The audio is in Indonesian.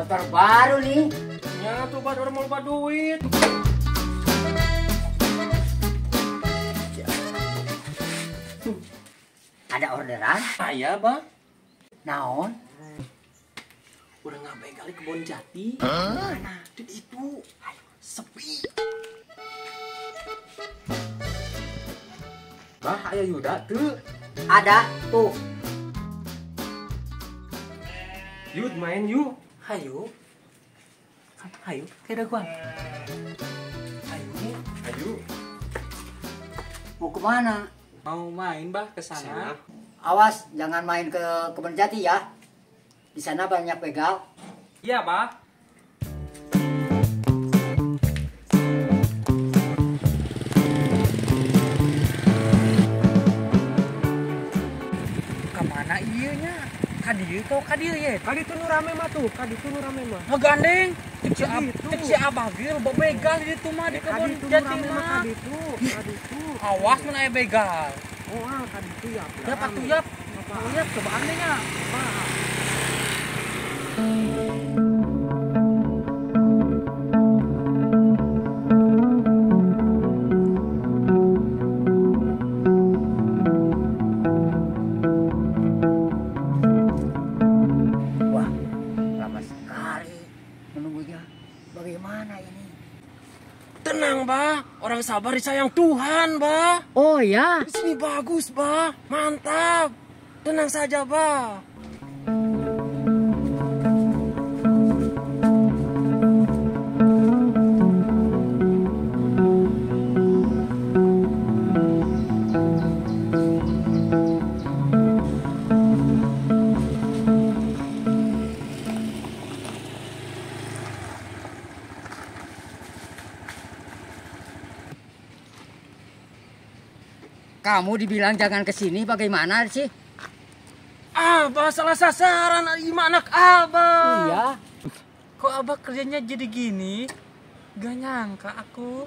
motor baru nih. Ya tuh Bah, orang mau lupa duit. Ada orderan? Saya Bah, Naon? udah ngapain kali kebun jati. Mana? Dan itu sepi. Bah, aya Yuda tuh. Ada tuh. Yud main yuk. Hayu. Kan hayu, kayak daguan. Hayu. Hayu. Mau kemana? Mau main Bah ke sana? Awas, jangan main ke kebun jati ya. Di sana banyak begal. Iya Bah. Kemana iya nya? Kadieu kau kadieu ye? Kadi tuh nu rame mah tuh, kadi tuh nu rame mah. Ngegandeng. Cek Gitu. si Abah ge loba begal di ditu mah di kebun Kadi tuh nu jati rame mah mah. kadi tuh, kadi tuh. Awas mun aya begal. Oh, kadi tuh ya. Yap atuh yap. Yap cobaan deh nya. Wah, lama sekali menunggunya. Bagaimana ini? Tenang, Bah. Orang sabar disayang Tuhan, Bah. Oh ya, Di sini bagus, Bah. Mantap. Tenang saja, Bah. kamu dibilang jangan kesini, bagaimana sih? Abah salah sasaran. Gimana Abah? Iya. Kok Abah kerjanya jadi gini? Gak nyangka aku.